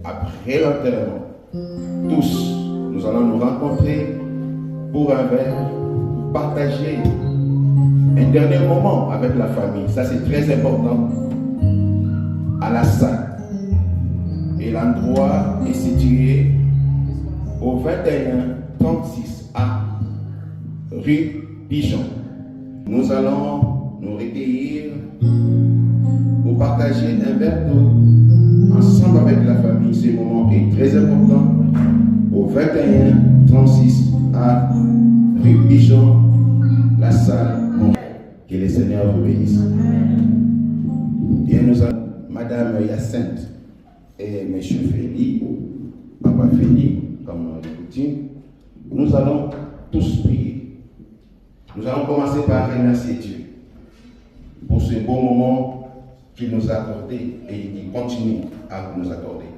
après l'enterrement, tous, nous allons nous rencontrer pour un verre, pour partager un dernier moment avec la famille. Ça, c'est très important. À la salle. Et l'endroit est situé au 2136A, rue Pigeon. Nous allons nous recueillir pour partager un verre d'eau ensemble avec la famille. Ce moment est très important. Au 2136A, rue Pigeon, la salle. Que le Seigneur vous bénisse. Bien, nous avons Madame Hyacinthe et M. Félix, Papa Félix, comme coutume. Nous allons tous prier. Nous allons commencer par remercier Dieu pour ce beau moment qu'il nous a accordé et qu'il continue à nous accorder.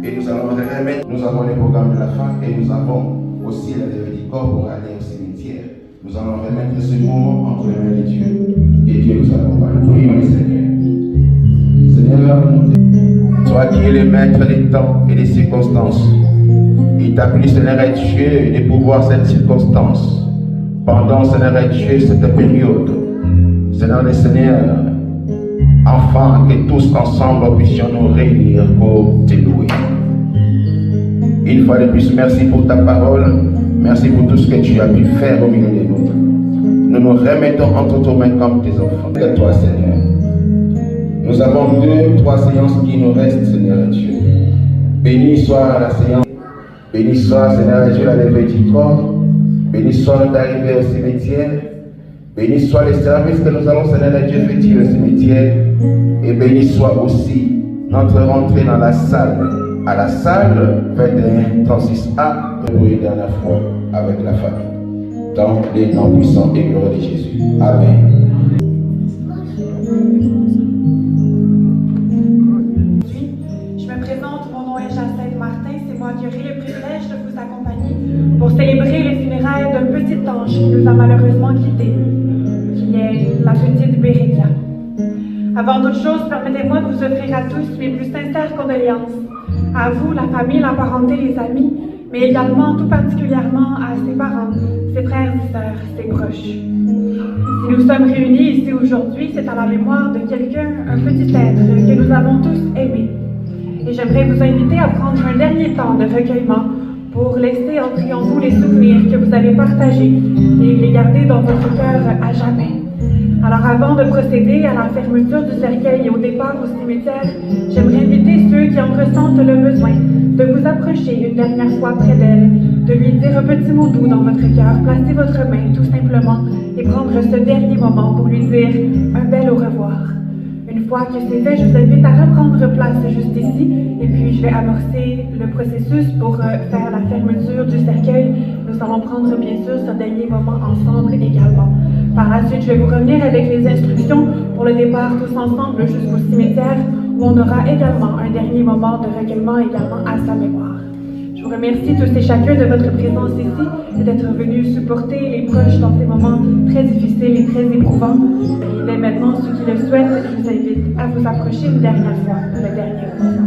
Et nous allons remettre, nous avons le programme de la fin et nous avons aussi la levée du corps pour aller au cimetière. Nous allons remettre ce moment entre les mains de Dieu et Dieu nous accompagne. Prions le Seigneur. Seigneur, toi qui es le maître des temps et des circonstances, il t'a plu, Seigneur et Dieu, de pouvoir cette circonstance pendant, Seigneur et Dieu, cette période. Seigneur le Seigneur, afin que tous ensemble puissions nous réunir pour te louer. Une fois de plus, merci pour ta parole. Merci pour tout ce que tu as pu faire au milieu de nous. Nous nous remettons entre tes mains comme tes enfants. De toi, Seigneur. Nous avons 2-3 séances qui nous restent, Seigneur Dieu. Béni soit la séance. Béni soit, Seigneur Dieu, la levée du corps. Béni soit notre arrivée au cimetière. Béni soit les services que nous allons, Seigneur Dieu, effectuer au cimetière. Et béni soit aussi notre rentrée dans la salle. À la salle 2136A pour une dernière fois avec la famille. Dans les noms puissants et glorieux de Jésus. Amen. Je me présente, mon nom est Hyacinthe Martin. C'est moi qui aurai le privilège de vous accompagner pour célébrer les funérailles d'un petit ange qui nous a malheureusement quittés, qui est la petite Bérékia. Avant toute chose, permettez-moi de vous offrir à tous mes plus sincères condoléances. À vous, la famille, la parenté, les amis, mais également tout particulièrement à ses parents, ses frères et sœurs, ses proches. Si nous sommes réunis ici aujourd'hui, c'est à la mémoire de quelqu'un, un petit être que nous avons tous aimé. Et j'aimerais vous inviter à prendre un dernier temps de recueillement pour laisser entrer en vous les souvenirs que vous avez partagés et les garder dans votre cœur à jamais. Alors avant de procéder à la fermeture du cercueil et au départ au cimetière, j'aimerais inviter ceux qui en ressentent le besoin de vous approcher une dernière fois près d'elle, de lui dire un petit mot doux dans votre cœur, placer votre main tout simplement et prendre ce dernier moment pour lui dire un bel au revoir. Une fois que c'est fait, je vous invite à reprendre place juste ici et puis je vais amorcer le processus pour faire la fermeture du cercueil. Nous allons prendre bien sûr ce dernier moment ensemble également. Par la suite, je vais vous revenir avec les instructions pour le départ tous ensemble jusqu'au cimetière où on aura également un dernier moment de recueillement également à sa mémoire. Je vous remercie tous et chacun de votre présence ici et d'être venus supporter les proches dans ces moments très difficiles et très éprouvants. Et dès maintenant, ceux qui le souhaitent, je vous invite à vous approcher une dernière fois pour le dernier repas.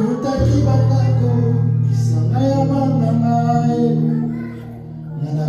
Kutaki batako, isanga ya mama nae, nana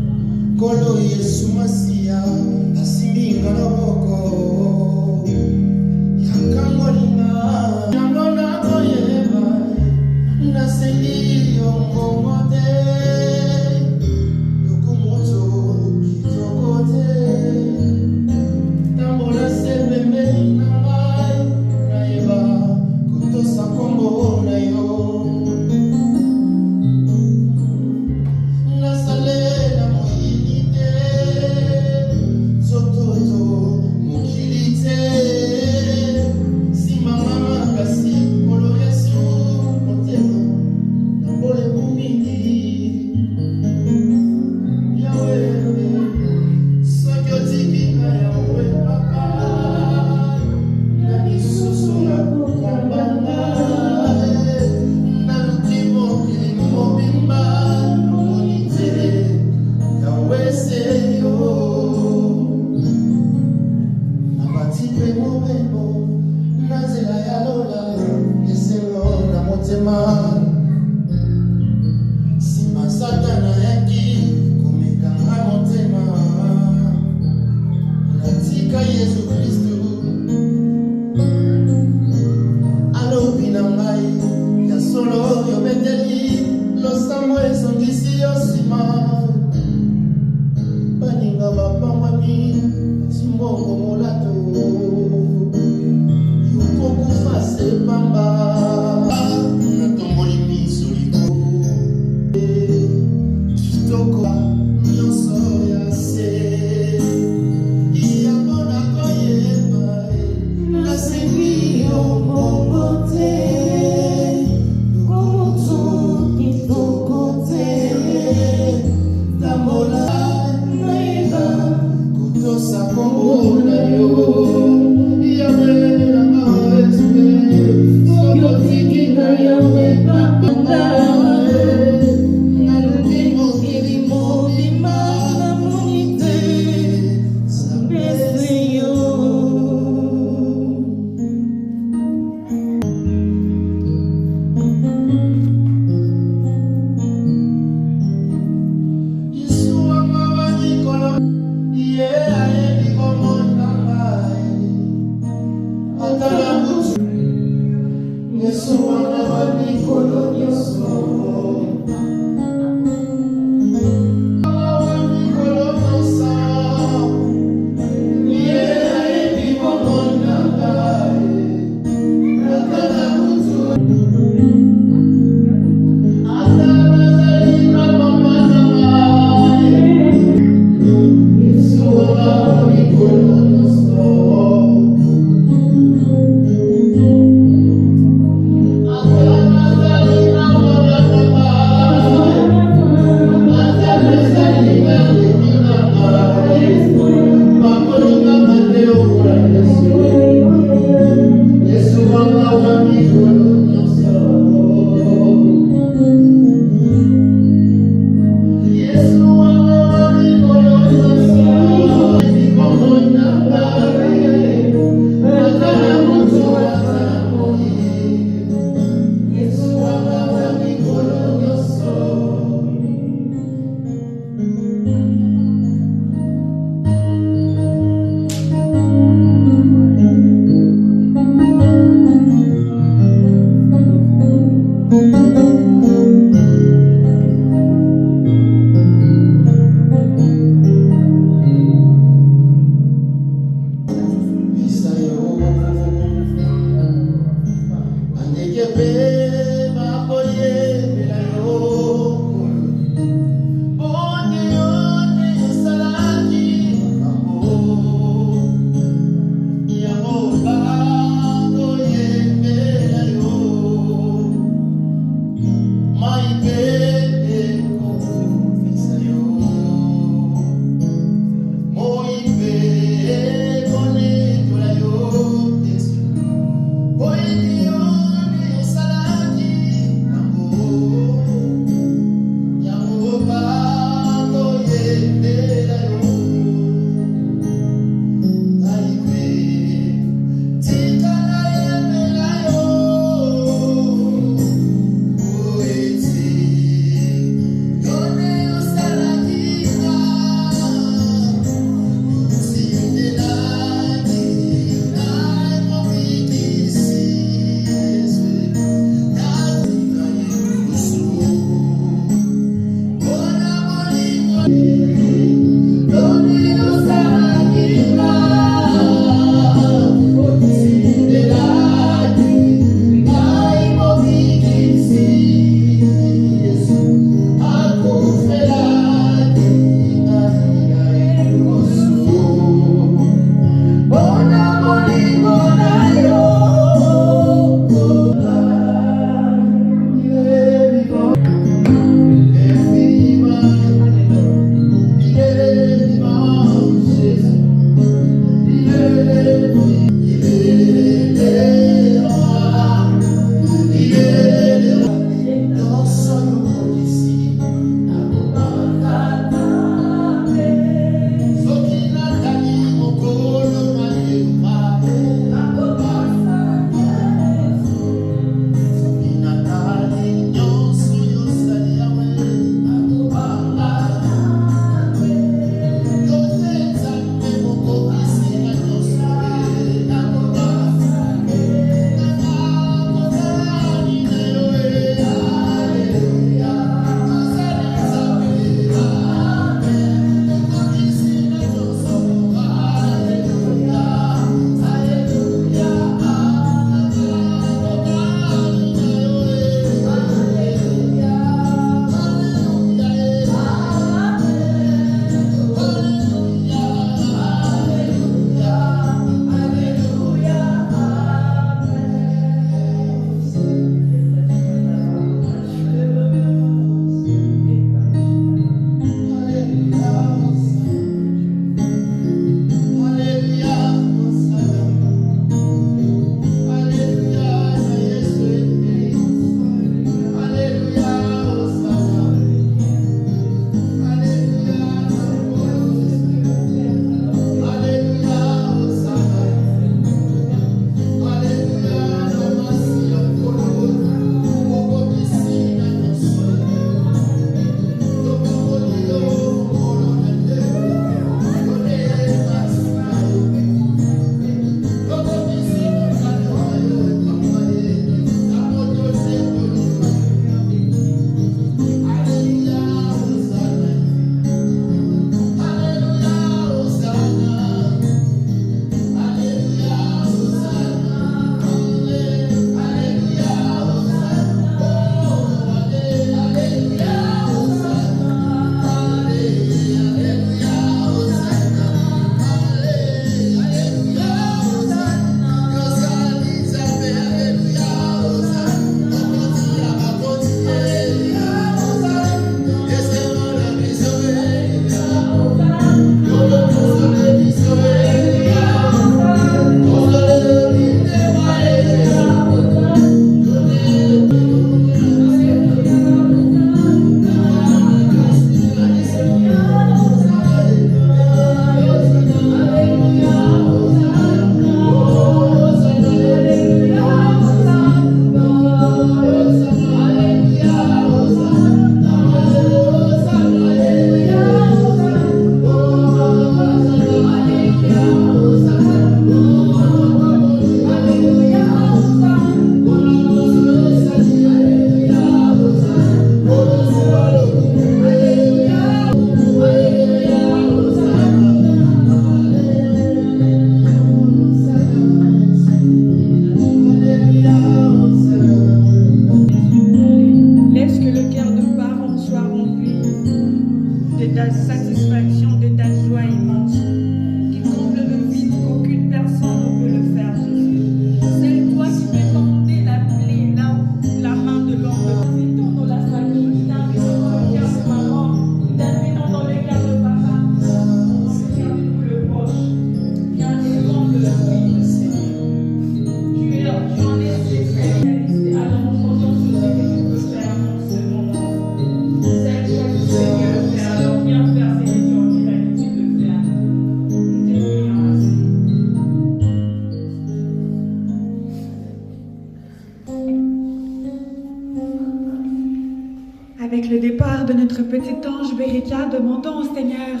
Avec le départ de notre petite ange Bérika, demandons au Seigneur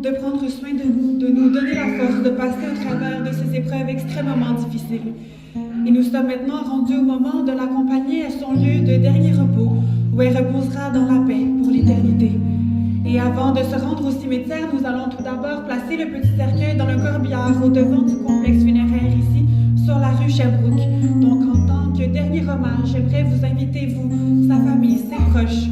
de prendre soin de nous donner la force de passer au travers de ces épreuves extrêmement difficiles. Et nous sommes maintenant rendus au moment de l'accompagner à son lieu de dernier repos, où elle reposera dans la paix pour l'éternité. Et avant de se rendre au cimetière, nous allons tout d'abord placer le petit cercueil dans le corbillard au devant du complexe funéraire ici, sur la rue Sherbrooke. Donc en tant que dernier hommage, j'aimerais vous inviter, vous, sa famille, ses proches,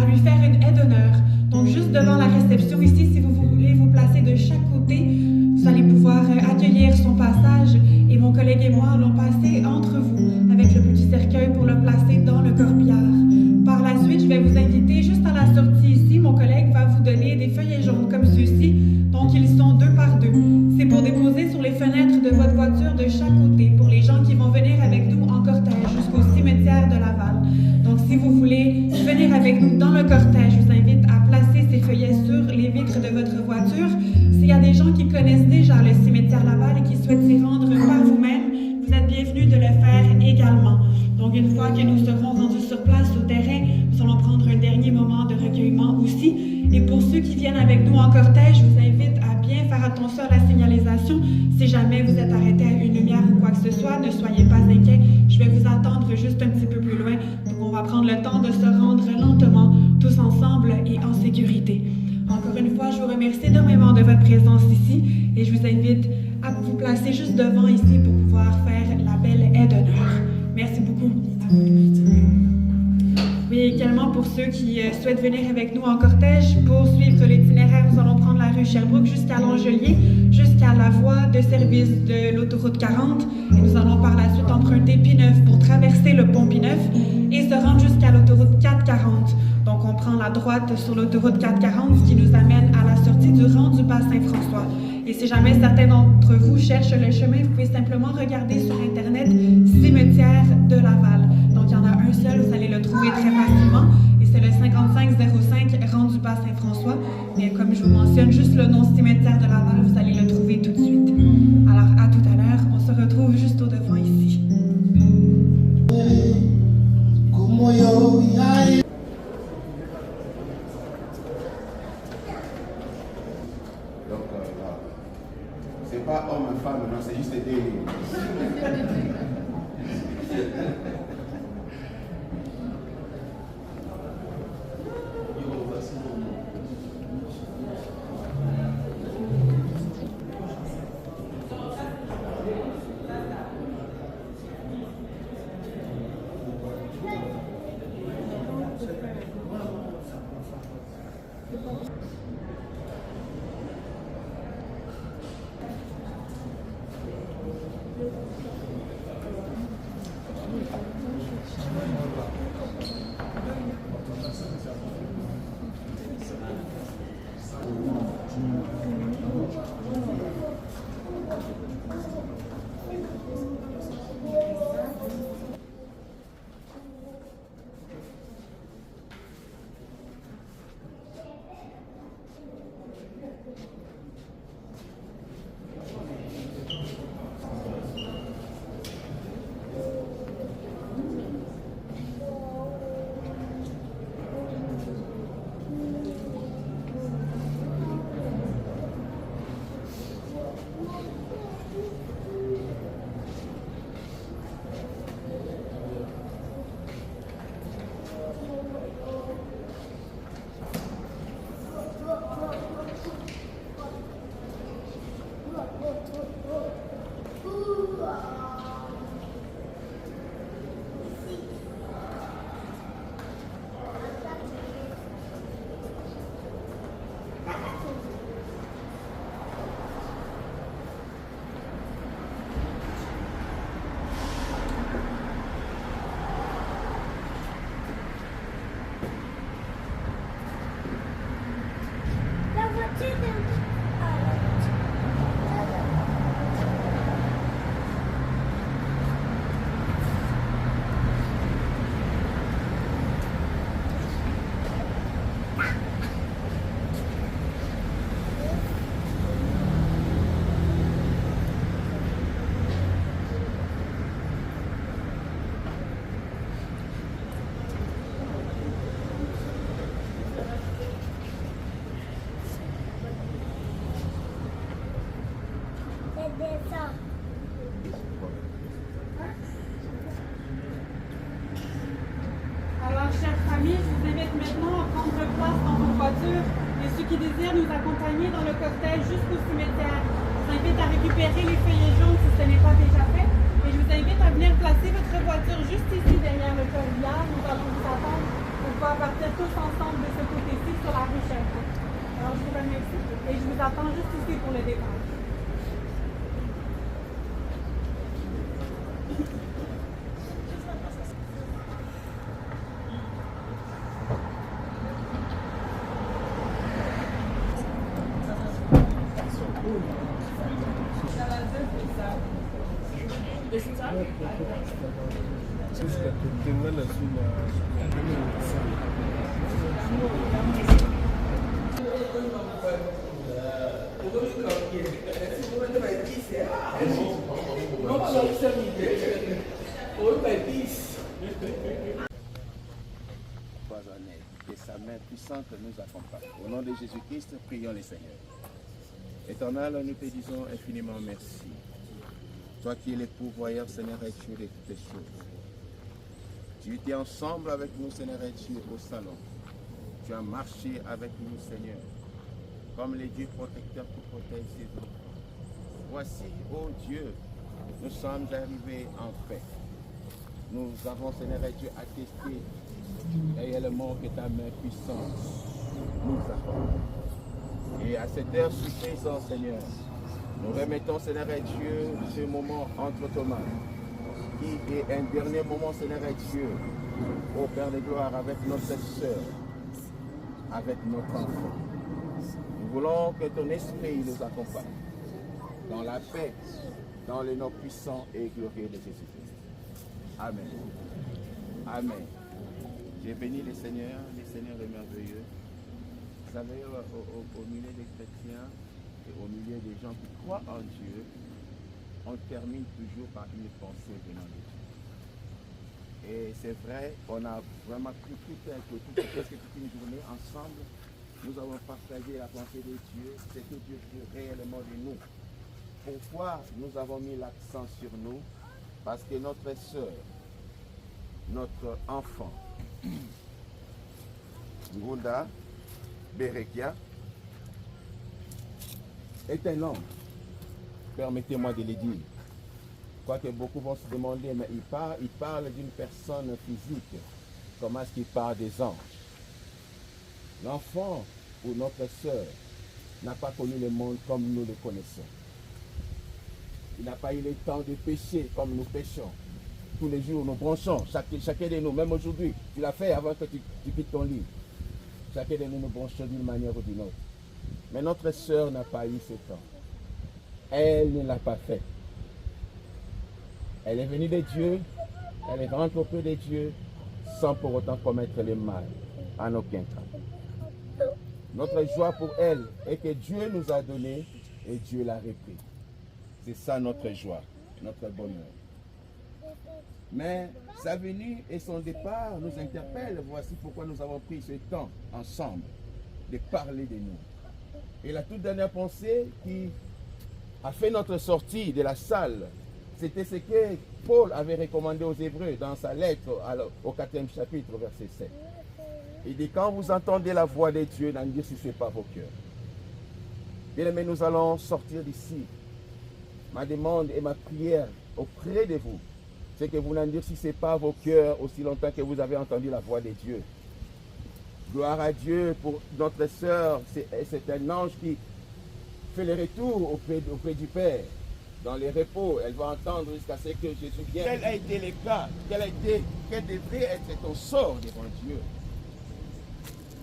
à lui faire une aide d'honneur. Donc juste devant la réception ici, si vous voulez vous placer de chaque côté, vous allez pouvoir accueillir son passage. Et mon collègue et moi allons passer entre vous avec le petit cercueil pour le placer dans le corbillard. Par la suite, je vais vous inviter juste à la sortie ici. Mon collègue va vous donner des feuillets jaunes comme ceux-ci. Donc, ils sont 2 par 2. C'est pour déposer sur les fenêtres de votre voiture de chaque côté pour les gens qui vont venir avec nous en cortège jusqu'au cimetière de Laval. Donc, si vous voulez venir avec nous dans le cortège, je vous invite à placer ces feuillets sur les vitres de votre voiture. S'il y a des gens qui connaissent déjà le cimetière Laval et qui souhaitent s'y rendre par vous-même, vous êtes bienvenus de le faire également. Donc, une fois que nous serons rendus sur place au terrain, nous allons prendre un dernier moment de recueillement aussi. Et pour ceux qui viennent avec nous en cortège, je vous invite à bien faire attention à la signalisation. Si jamais vous êtes arrêté à une lumière ou quoi que ce soit, ne soyez pas inquiets. Je vais vous attendre juste un petit peu plus loin. Donc, on va prendre le temps de se rendre lentement, tous ensemble et en sécurité. Encore une fois, je vous remercie énormément de votre présence ici et je vous invite à vous placer juste devant ici pour pouvoir faire la belle aide d'honneur. Merci beaucoup. Oui, également pour ceux qui souhaitent venir avec nous en cortège, pour suivre l'itinéraire, nous allons prendre la rue Sherbrooke jusqu'à Langelier, jusqu'à la voie de service de l'autoroute 40 et nous allons par la suite emprunter P9 pour traverser le pont P9 et se rendre jusqu'à l'autoroute 440. Donc on prend la droite sur l'autoroute 440, ce qui nous amène à la sortie du rang du Bas Saint-François. Et si jamais certains d'entre vous cherchent le chemin, vous pouvez simplement regarder sur Internet « Cimetière de Laval ». Donc il y en a un seul, vous allez le trouver très facilement. Et c'est le 5505 rang du Bas Saint-François. Et comme je vous mentionne, juste le nom Cimetière de Laval, vous allez le trouver tout de suite. Alors à tout à l'heure, on se retrouve juste au devant ici. C'est pas homme et femme, non, c'est juste des voitures. Et ceux qui désirent nous accompagner dans le cortège jusqu'au cimetière, je vous invite à récupérer les feuillets jaunes si ce n'est pas déjà fait. Et je vous invite à venir placer votre voiture juste ici derrière le corbillard. Nous allons vous attendre pour pouvoir partir tous ensemble de ce côté-ci sur la rue Sherbrooke. Alors je vous remercie et je vous attends juste ici pour le départ. Et sa main puissante nous accompagne. Au nom de Jésus-Christ, prions les Seigneurs. Éternel, nous te disons infiniment merci. Toi qui es le pourvoyeur, Seigneur, et Dieu de toutes les choses. Tu étais ensemble avec nous, Seigneur, et Dieu au salon. Tu as marché avec nous, Seigneur, comme les dieux protecteurs qui protègent ses enfants. Voici, ô Dieu, nous sommes arrivés en paix. Nous avons, Seigneur et Dieu, attesté réellement que ta main puissante nous accompagne. Et à cette heure surprise, Seigneur, nous remettons, Seigneur et Dieu, ce moment entre tes mains, qui est un dernier moment, Seigneur et Dieu, ô Père de gloire, avec notre sœur, avec notre enfant. Nous voulons que ton esprit nous accompagne dans la paix, dans le nom puissant et glorieux de Jésus-Christ. Amen. Amen. J'ai béni les Seigneurs est merveilleux. Vous savez, au milieu des chrétiens et au milieu des gens qui croient en Dieu, on termine toujours par une pensée venant de Dieu. Et c'est vrai, on a vraiment pris presque toute une journée ensemble. Nous avons partagé la pensée de Dieu, c'est que Dieu veut réellement de nous. Pourquoi nous avons mis l'accent sur nous? Parce que notre sœur, notre enfant, Ngunda Berekia, est un homme. Permettez-moi de le dire. Quoique beaucoup vont se demander, mais il parle d'une personne physique. Comment est-ce qu'il parle des anges? L'enfant ou notre sœur n'a pas connu le monde comme nous le connaissons. Il n'a pas eu le temps de pécher comme nous péchons. Tous les jours, nous branchons, chacun de nous, même aujourd'hui, tu l'as fait avant que tu quittes ton lit. Chacun de nous branchons d'une manière ou d'une autre. Mais notre sœur n'a pas eu ce temps. Elle ne l'a pas fait. Elle est venue de Dieu, elle est rentrée auprès de Dieu, sans pour autant commettre le mal, en aucun cas. Notre joie pour elle est que Dieu nous a donné et Dieu l'a repris. C'est ça notre joie, notre bonheur. Mais sa venue et son départ nous interpellent. Voici pourquoi nous avons pris ce temps ensemble de parler de nous. Et la toute dernière pensée qui a fait notre sortie de la salle, c'était ce que Paul avait recommandé aux Hébreux dans sa lettre au 4e chapitre, verset 7. Il dit, quand vous entendez la voix de Dieu, n'endurcissez pas vos cœurs. Bien aimés, nous allons sortir d'ici. Ma demande et ma prière auprès de vous, c'est que vous n'endurcissez pas vos cœurs aussi longtemps que vous avez entendu la voix de Dieu. Gloire à Dieu pour notre sœur. C'est un ange qui fait le retour auprès du Père. Dans les repos, elle va entendre jusqu'à ce que Jésus vienne. Quel a été le cas? Quel devrait être ton sort devant Dieu?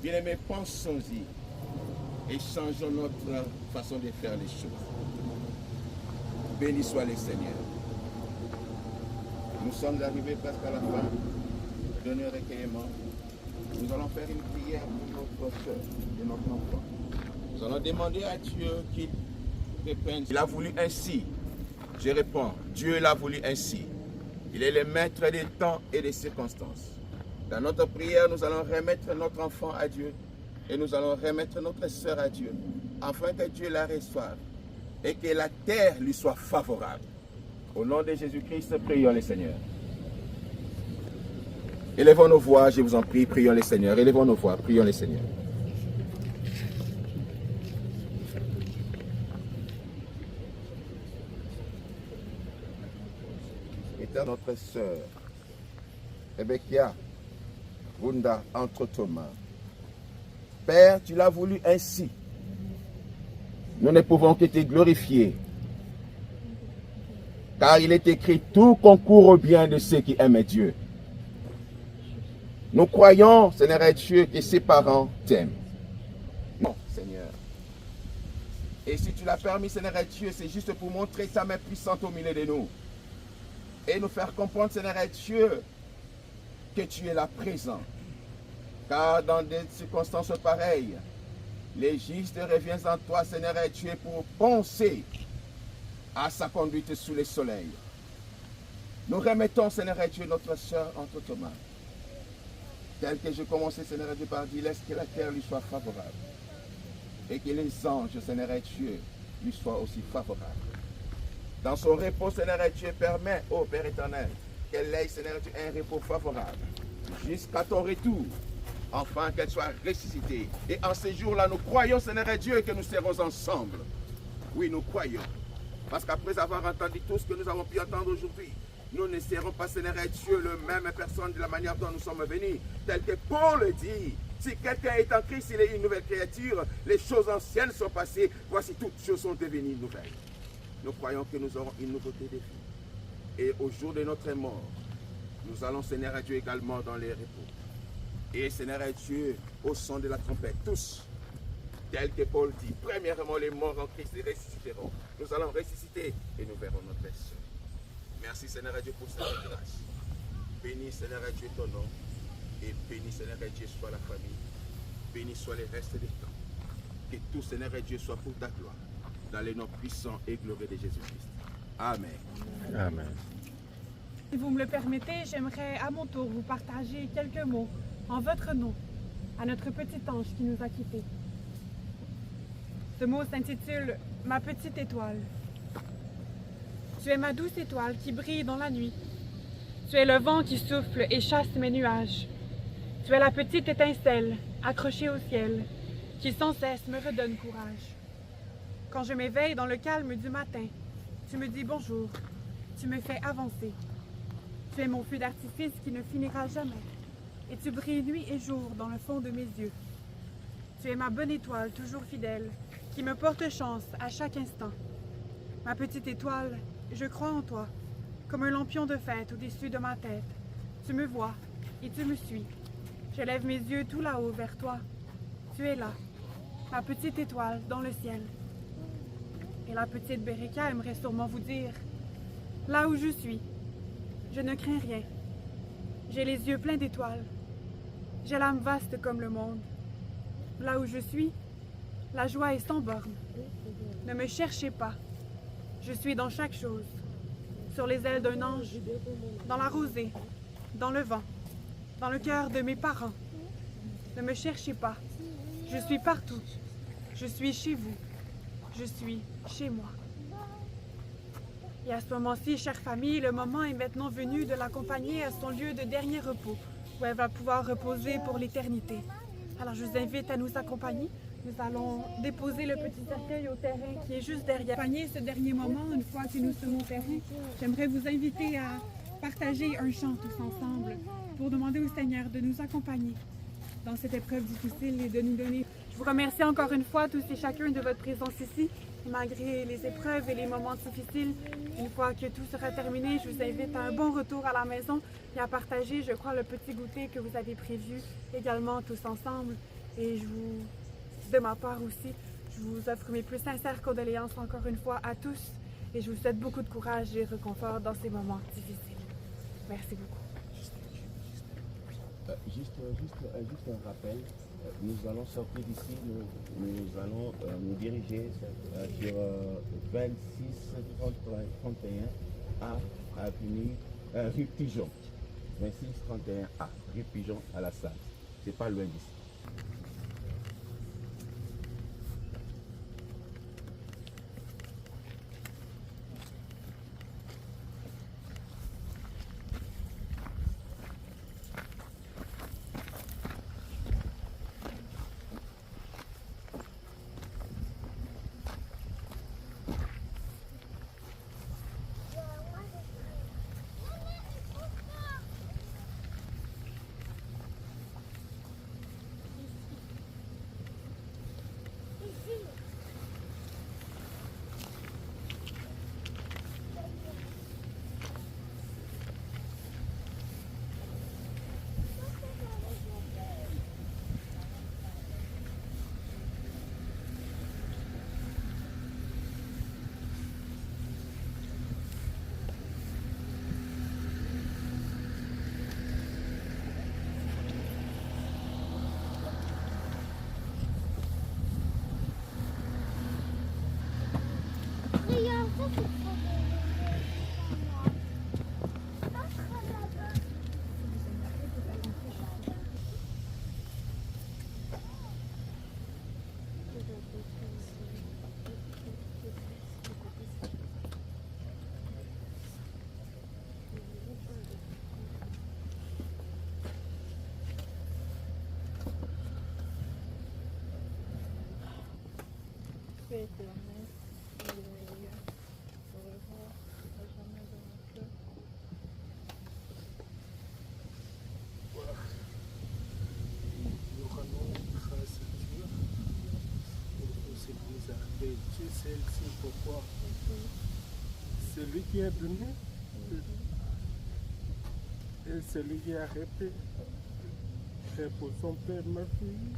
Bien-aimés, pensons-y et changeons notre façon de faire les choses. Béni soit le Seigneur. Nous sommes arrivés presque à la fin de notre recueillement. Nous allons faire une prière pour notre soeur et notre enfant. Nous allons demander à Dieu qu'il reprenne. Il a voulu ainsi. Je réponds, Dieu l'a voulu ainsi. Il est le maître des temps et des circonstances. Dans notre prière, nous allons remettre notre enfant à Dieu et nous allons remettre notre sœur à Dieu, afin que Dieu la reçoive et que la terre lui soit favorable. Au nom de Jésus-Christ, prions le Seigneur. Élevons nos voix, je vous en prie, prions le Seigneur. Élevons nos voix, prions le Seigneur. Éternel, notre sœur, Rebecca Bunda, entre tes mains. Père, tu l'as voulu ainsi. Nous ne pouvons que te glorifier. Car il est écrit, tout concourt au bien de ceux qui aiment Dieu. Nous croyons, Seigneur Dieu, que ses parents t'aiment. Non, Seigneur. Et si tu l'as permis, Seigneur Dieu, c'est juste pour montrer ta main puissante au milieu de nous. Et nous faire comprendre, Seigneur Dieu, que tu es là présent. Car dans des circonstances pareilles, les justes reviennent en toi, Seigneur Dieu, pour penser à sa conduite sous le soleil. Nous remettons, Seigneur Dieu, notre soeur entre tes mains. Tel que je commençais, Seigneur Dieu, par dire, laisse que la terre lui soit favorable. Et que les anges, Seigneur Dieu, lui soient aussi favorables. Dans son repos, Seigneur Dieu, permet, ô Père éternel, qu'elle ait, Seigneur Dieu, un repos favorable. Jusqu'à ton retour, enfin qu'elle soit ressuscitée. Et en ces jours-là, nous croyons, Seigneur Dieu, que nous serons ensemble. Oui, nous croyons. Parce qu'après avoir entendu tout ce que nous avons pu entendre aujourd'hui, nous ne serons pas, Seigneur Dieu, le même personne de la manière dont nous sommes venus. Tel que Paul le dit, si quelqu'un est en Christ, il est une nouvelle créature. Les choses anciennes sont passées, voici toutes choses sont devenues nouvelles. Nous croyons que nous aurons une nouveauté de vie. Et au jour de notre mort, nous allons, Seigneur Dieu, également dans les repos. Et Seigneur Dieu, au son de la trompette, tous, tel que Paul dit, premièrement les morts en Christ ressusciteront. Nous allons ressusciter et nous verrons notre sœur. Merci Seigneur Dieu pour cette grâce. Bénis Seigneur Dieu ton nom. Et bénis Seigneur Dieu soit la famille. Bénis soit les restes des temps. Que tout Seigneur Dieu soit pour ta gloire. Dans les noms puissants et glorieux de Jésus-Christ. Amen. Amen. Si vous me le permettez, j'aimerais à mon tour vous partager quelques mots en votre nom à notre petit ange qui nous a quittés. Ce mot s'intitule « Ma petite étoile ». Tu es ma douce étoile qui brille dans la nuit. Tu es le vent qui souffle et chasse mes nuages. Tu es la petite étincelle accrochée au ciel qui sans cesse me redonne courage. Quand je m'éveille dans le calme du matin, tu me dis bonjour, tu me fais avancer. Tu es mon feu d'artifice qui ne finira jamais et tu brilles nuit et jour dans le fond de mes yeux. Tu es ma bonne étoile toujours fidèle qui me porte chance à chaque instant. Ma petite étoile, je crois en toi, comme un lampion de fête au-dessus de ma tête. Tu me vois et tu me suis. Je lève mes yeux tout là-haut vers toi. Tu es là, ma petite étoile dans le ciel. Et la petite Bereka aimerait sûrement vous dire, là où je suis, je ne crains rien. J'ai les yeux pleins d'étoiles. J'ai l'âme vaste comme le monde. Là où je suis, la joie est sans borne. Ne me cherchez pas. Je suis dans chaque chose, sur les ailes d'un ange, dans la rosée, dans le vent, dans le cœur de mes parents. Ne me cherchez pas. Je suis partout. Je suis chez vous. Je suis chez moi. Et à ce moment-ci, chère famille, le moment est maintenant venu de l'accompagner à son lieu de dernier repos, où elle va pouvoir reposer pour l'éternité. Alors je vous invite à nous accompagner. Nous allons déposer le petit cercueil au terrain qui est juste derrière. Accompagner ce dernier moment, une fois que nous sommes au terrain, j'aimerais vous inviter à partager un chant tous ensemble pour demander au Seigneur de nous accompagner dans cette épreuve difficile et de nous donner. Je vous remercie encore une fois tous et chacun de votre présence ici. Malgré les épreuves et les moments difficiles, une fois que tout sera terminé, je vous invite à un bon retour à la maison et à partager, je crois, le petit goûter que vous avez prévu également tous ensemble. Et de ma part aussi, je vous offre mes plus sincères condoléances encore une fois à tous et je vous souhaite beaucoup de courage et réconfort dans ces moments difficiles. Merci beaucoup. Juste un rappel, nous allons sortir d'ici, nous allons nous diriger sur 26 31 à rue Pigeon. 26 31 A, rue Pigeon à la salle. C'est pas loin d'ici. Celle-ci, pourquoi? Celui qui a donné et celui qui a arrêté, c'est pour son père, ma fille.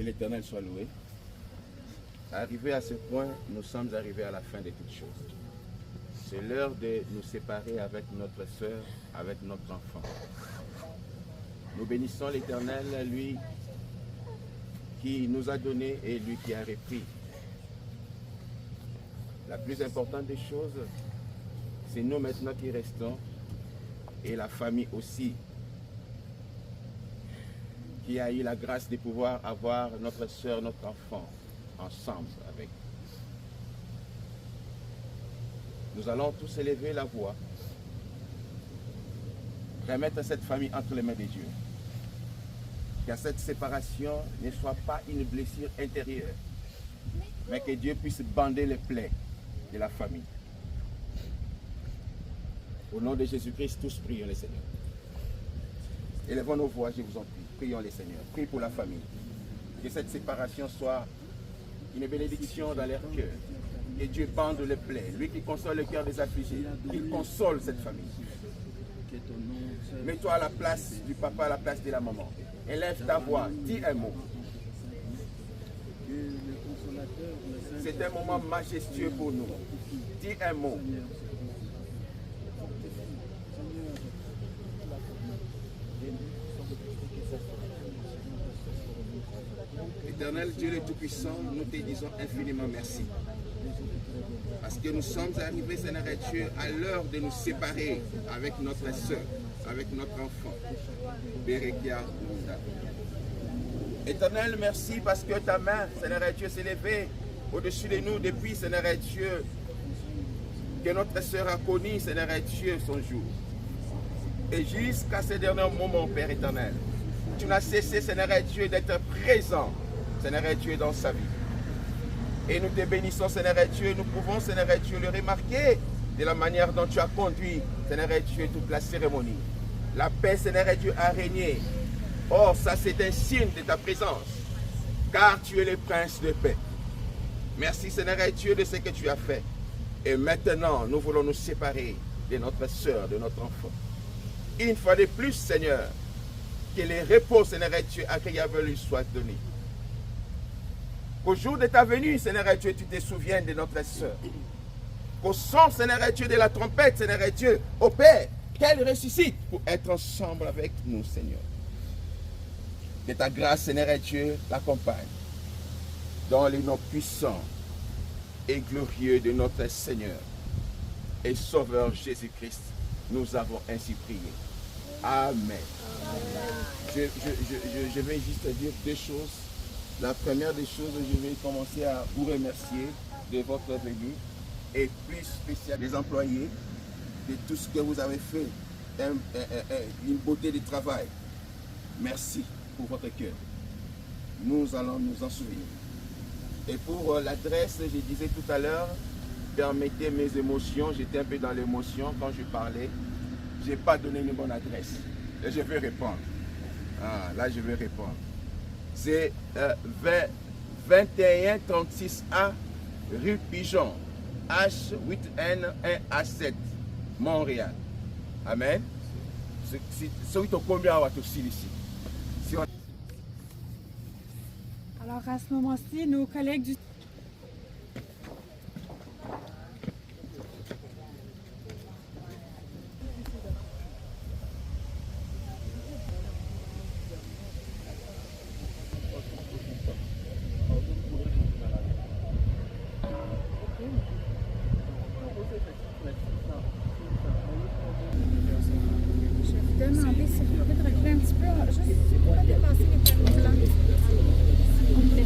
Que l'Éternel soit loué. Arrivé à ce point, nous sommes arrivés à la fin de toutes choses. C'est l'heure de nous séparer avec notre sœur, avec notre enfant. Nous bénissons l'Éternel, lui qui nous a donné et lui qui a repris. La plus importante des choses, c'est nous maintenant qui restons et la famille aussi, qui a eu la grâce de pouvoir avoir notre soeur, notre enfant ensemble avec. Nous allons tous élever la voix, remettre cette famille entre les mains de Dieu. Que cette séparation ne soit pas une blessure intérieure, mais que Dieu puisse bander les plaies de la famille. Au nom de Jésus-Christ, tous prions le Seigneur. Élevons nos voix, je vous en prie. Prions le Seigneur. Priez pour la famille. Que cette séparation soit une bénédiction dans leur cœur. Que Dieu bande les plaies. Lui qui console le cœur des affligés, qu'il console cette famille. Mets-toi à la place du papa, à la place de la maman. Élève ta voix, dis un mot. C'est un moment majestueux pour nous. Dis un mot. Éternel Dieu le Tout-Puissant, nous te disons infiniment merci. Parce que nous sommes arrivés, Seigneur Dieu, à l'heure de nous séparer avec notre soeur, avec notre enfant. Berekia Munda. Éternel, merci parce que ta main, Seigneur Dieu, s'est levée au-dessus de nous depuis, Seigneur Dieu, que notre soeur a connu, Seigneur Dieu, son jour. Et jusqu'à ce dernier moment, Père éternel, tu n'as cessé, Seigneur Dieu, d'être présent, Seigneur Dieu, dans sa vie. Et nous te bénissons, Seigneur Dieu, nous pouvons, Seigneur Dieu, le remarquer de la manière dont tu as conduit, Seigneur Dieu, toute la cérémonie. La paix, Seigneur Dieu, a régné. Or, ça c'est un signe de ta présence, car tu es le prince de paix. Merci, Seigneur Dieu, de ce que tu as fait. Et maintenant, nous voulons nous séparer de notre soeur, de notre enfant. Une fois de plus, Seigneur, que les repos, Seigneur Dieu, agréables lui soient donnés. Qu'au jour de ta venue, Seigneur Dieu, tu te souviennes de notre soeur. Qu'au son, Seigneur Dieu, de la trompette, Seigneur Dieu, au Père, qu'elle ressuscite pour être ensemble avec nous, Seigneur. Que ta grâce, Seigneur Dieu, l'accompagne. Dans les noms puissants et glorieux de notre Seigneur et Sauveur Jésus-Christ, nous avons ainsi prié. Amen. Je vais juste dire deux choses. La première des choses, je vais commencer à vous remercier de votre venue et plus spécialement les employés de tout ce que vous avez fait, une beauté de travail. Merci pour votre cœur. Nous allons nous en souvenir. Et pour l'adresse, je disais tout à l'heure, permettez mes émotions, j'étais un peu dans l'émotion quand je parlais. Je n'ai pas donné une bonne adresse. Et je vais répondre. Ah, là, je vais répondre. C'est 2136A rue Pigeon, H8N1A7, Montréal. Amen. Alors, à ce moment-ci, nos collègues du... Je vais vous demander si vous pouvez reculer un petit peu, juste pas dépasser les panneaux blancs. S'il vous plaît.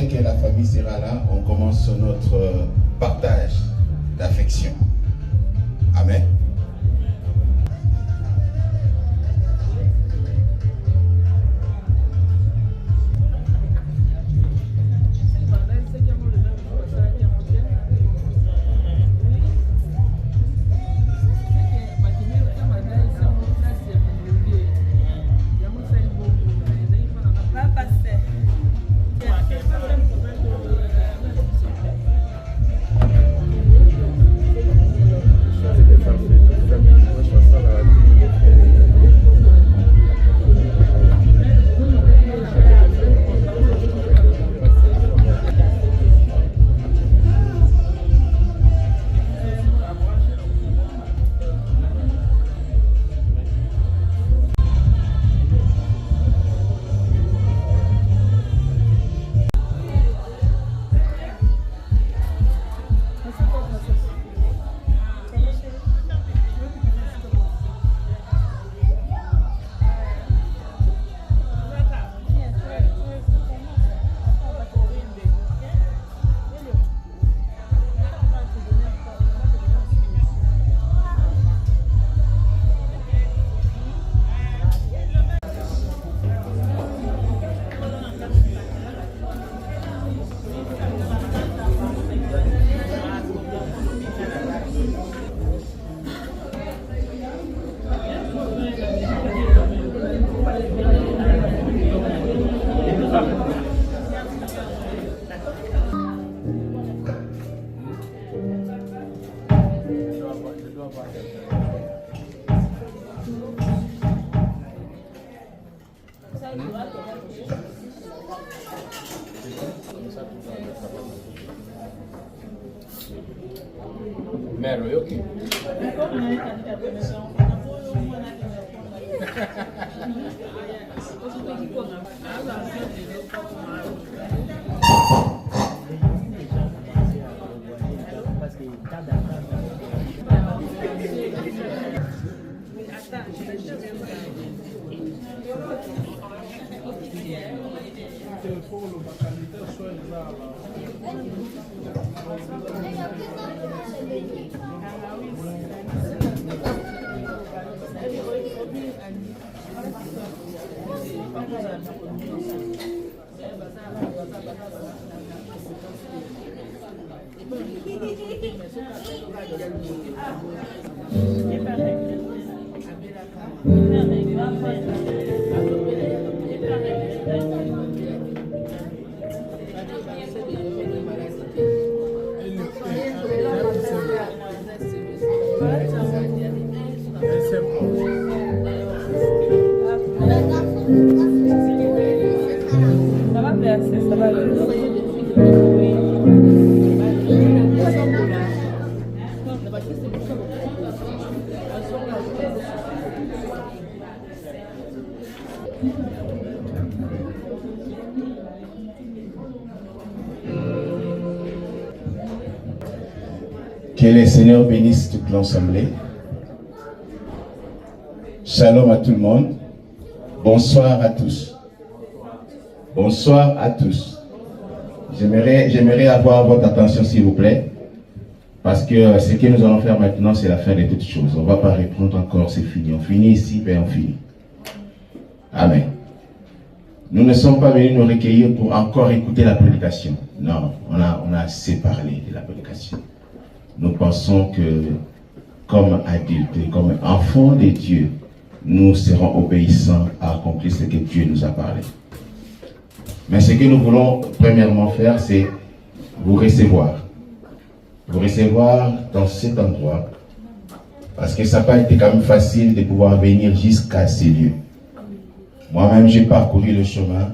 que la famille sera là, on commence notre partage d'affection. Amen. Mero, eu aqui. Que le Seigneur bénisse toute l'assemblée. Shalom à tout le monde. Bonsoir à tous. Bonsoir à tous. J'aimerais avoir votre attention s'il vous plaît. Parce que ce que nous allons faire maintenant, c'est la fin de toutes choses. On ne va pas répondre encore, c'est fini. On finit ici, ben on finit. Amen. Nous ne sommes pas venus nous recueillir pour encore écouter la prédication. Non, on a assez parlé de la prédication. Nous pensons que, comme adultes, comme enfants de Dieu, nous serons obéissants à accomplir ce que Dieu nous a parlé. Mais ce que nous voulons premièrement faire, c'est vous recevoir. Vous recevoir dans cet endroit. Parce que ça n'a pas été quand même facile de pouvoir venir jusqu'à ces lieux. Moi-même, j'ai parcouru le chemin.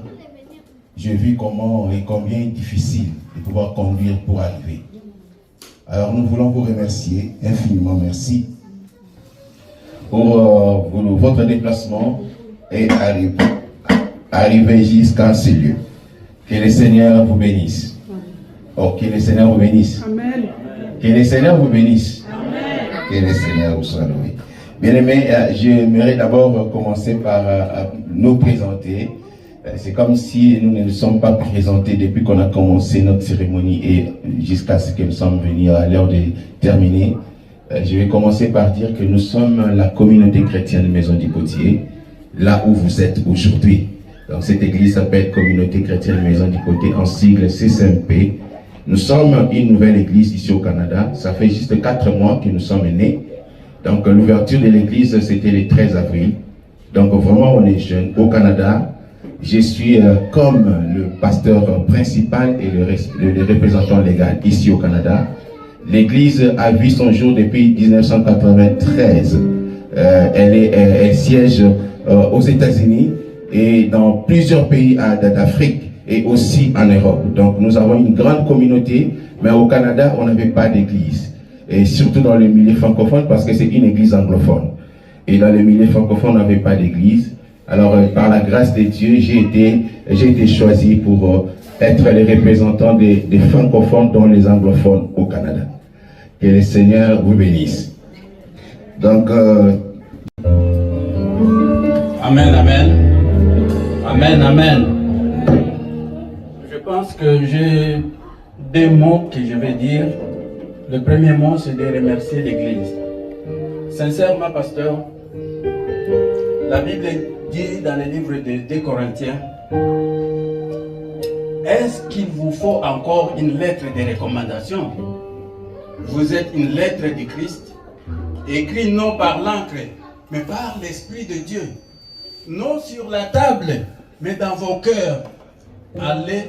J'ai vu comment et combien difficile de pouvoir conduire pour arriver. Alors nous voulons vous remercier, infiniment merci, pour votre déplacement et arriver jusqu'à ces lieux. Que le Seigneur vous bénisse. Oh, que le Seigneur vous bénisse. Amen. Que le Seigneur vous bénisse. Amen. Que le Seigneur vous soit loué. Bien-aimés, j'aimerais d'abord commencer par nous présenter. C'est comme si nous ne nous sommes pas présentés depuis qu'on a commencé notre cérémonie et jusqu'à ce que nous sommes venus à l'heure de terminer. Je vais commencer par dire que nous sommes la communauté chrétienne Maison du Potier, là où vous êtes aujourd'hui. Donc cette église s'appelle Communauté chrétienne Maison du Potier, en sigle CCMP. Nous sommes une nouvelle église ici au Canada. Ça fait juste 4 mois que nous sommes nés. Donc l'ouverture de l'église, c'était le 13 avril. Donc vraiment, on est jeune au Canada. Je suis comme le pasteur principal et le représentant légal ici au Canada. L'église a vu son jour depuis 1993. Elle siège aux États-Unis et dans plusieurs pays d'Afrique et aussi en Europe. Donc nous avons une grande communauté, mais au Canada, on n'avait pas d'église. Et surtout dans le milieu francophone, parce que c'est une église anglophone. Et dans le milieu francophone, on n'avait pas d'église. Alors, par la grâce de Dieu, j'ai été choisi pour être le représentant des francophones, dont les anglophones au Canada. Que le Seigneur vous bénisse. Donc, Amen, amen. Amen, amen. Je pense que j'ai 2 mots que je vais dire. Le premier mot, c'est de remercier l'Église. Sincèrement, pasteur, la Bible dit dans le livre de 2 Corinthiens, est-ce qu'il vous faut encore une lettre de recommandation? Vous êtes une lettre du Christ, écrite non par l'encre, mais par l'Esprit de Dieu. Non sur la table, mais dans vos cœurs. Allez,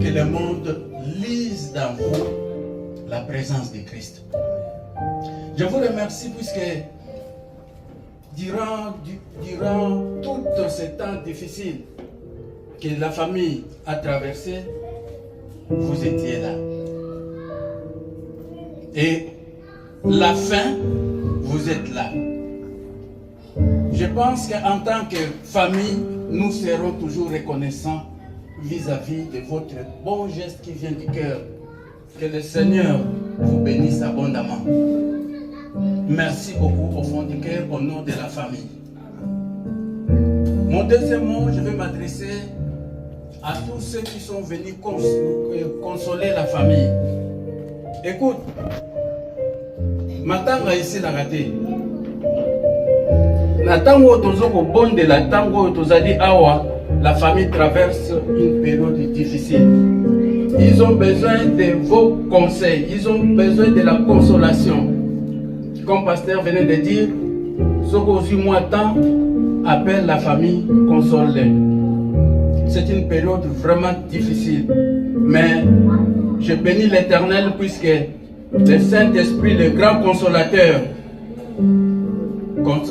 que le monde lise dans vous la présence de Christ. Je vous remercie puisque durant tous ces temps difficiles que la famille a traversé, vous étiez là. Et la fin, vous êtes là. Je pense qu'en tant que famille, nous serons toujours reconnaissants vis-à-vis de votre bon geste qui vient du cœur. Que le Seigneur vous bénisse abondamment. Merci beaucoup au fond du cœur, au nom de la famille. Mon deuxième mot, je vais m'adresser à tous ceux qui sont venus consoler la famille. Écoute, matanga ici la raté. La tango tozoko bonne de la tango tozali awa, la famille traverse une période difficile. Ils ont besoin de vos conseils, ils ont besoin de la consolation. Comme pasteur venait de dire, ce qu'au mois temps appelle la famille, console-les. C'est une période vraiment difficile, mais je bénis l'Éternel puisque le Saint-Esprit, le grand consolateur,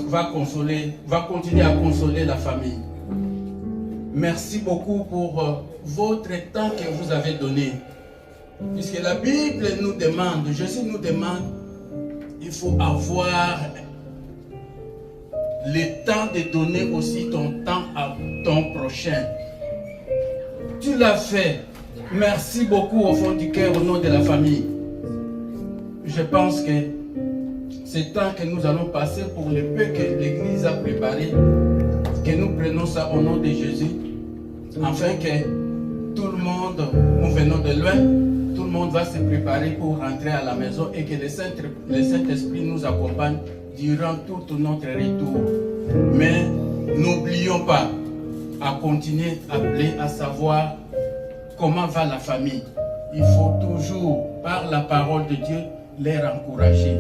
va continuer à consoler la famille. Merci beaucoup pour votre temps que vous avez donné. Puisque la Bible nous demande, Jésus nous demande, il faut avoir le temps de donner aussi ton temps à ton prochain. Tu l'as fait. Merci beaucoup au fond du cœur, au nom de la famille. Je pense que c'est temps que nous allons passer pour le peu que l'Église a préparé, que nous prenons ça au nom de Jésus, afin que tout le monde, nous venons de loin, tout le monde va se préparer pour rentrer à la maison et que le Saint-Esprit nous accompagne durant tout notre retour. Mais n'oublions pas à continuer à appeler, à savoir comment va la famille. Il faut toujours, par la parole de Dieu, les encourager.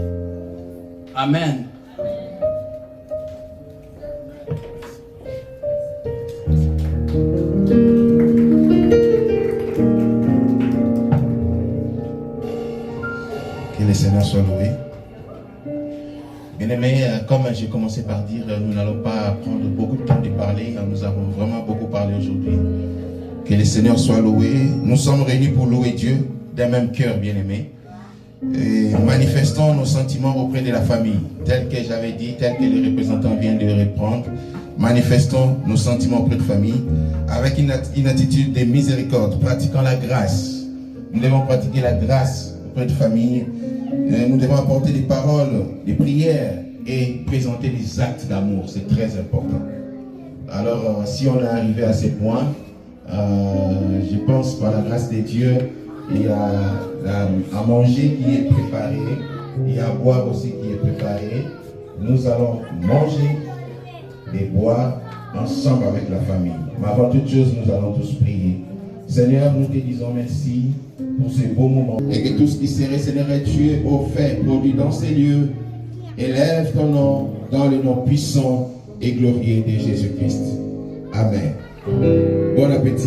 Amen. Que le Seigneur soit loué. Bien-aimés, comme j'ai commencé par dire, nous n'allons pas prendre beaucoup de temps de parler. Nous avons vraiment beaucoup parlé aujourd'hui. Que le Seigneur soit loué. Nous sommes réunis pour louer Dieu d'un même cœur, bien-aimés. Et manifestons nos sentiments auprès de la famille, tel que j'avais dit, tel que les représentants viennent de reprendre. Manifestons nos sentiments auprès de la famille avec une attitude de miséricorde, pratiquant la grâce. Nous devons pratiquer la grâce auprès de la famille. Nous devons apporter des paroles, des prières et présenter des actes d'amour. C'est très important. Alors, si on est arrivé à ce point, Je pense par la grâce de Dieu, il y a à manger qui est préparé, il y a à boire aussi qui est préparé. Nous allons manger et boire ensemble avec la famille. Mais avant toute chose, nous allons tous prier. Seigneur, nous te disons merci pour ce beau moment. Et que tout ce qui serait, Seigneur, est tué, offert, produit dans ces lieux, élève ton nom dans le nom puissant et glorieux de Jésus-Christ. Amen. Bon appétit.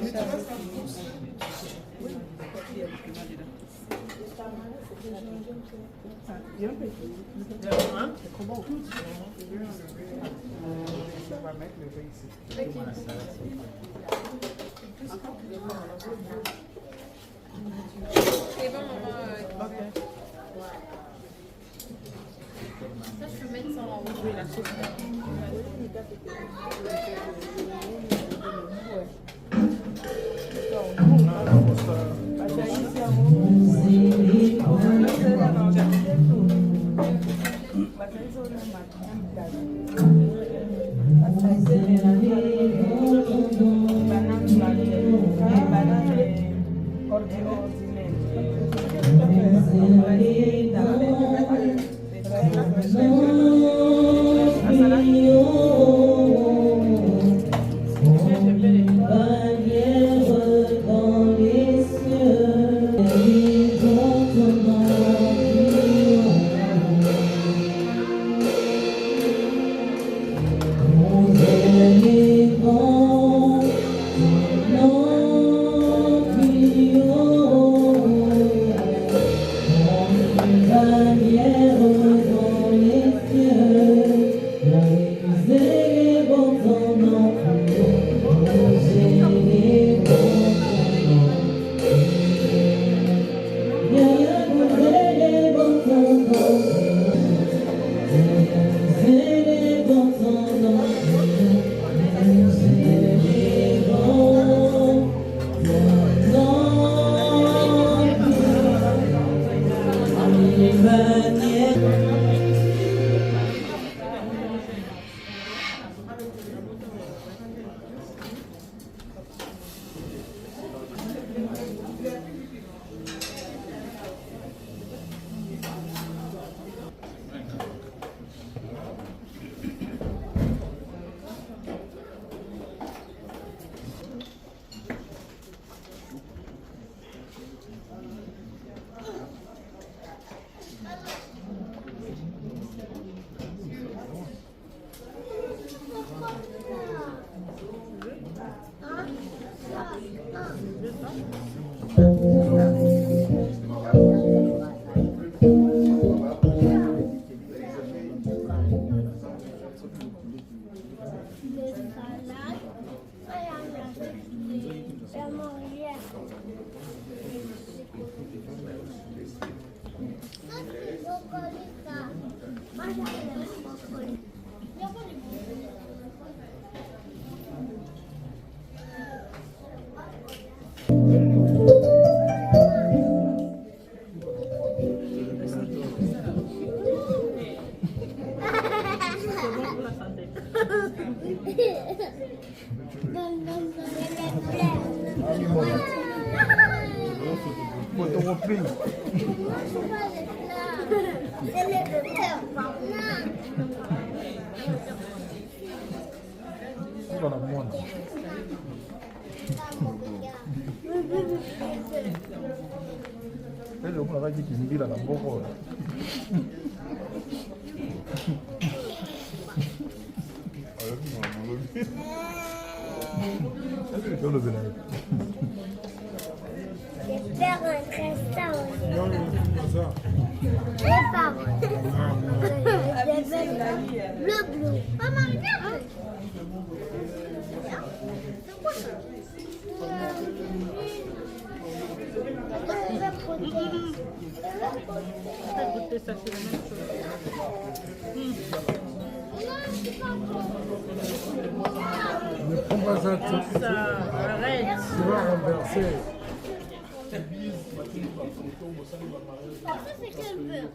C'est bon, maman. Ça, je peux mettre ça en haut. Oui, la sauce. Ne prends pas ça, arrête. Tu vas renverser. Ça, c'est quel beurre?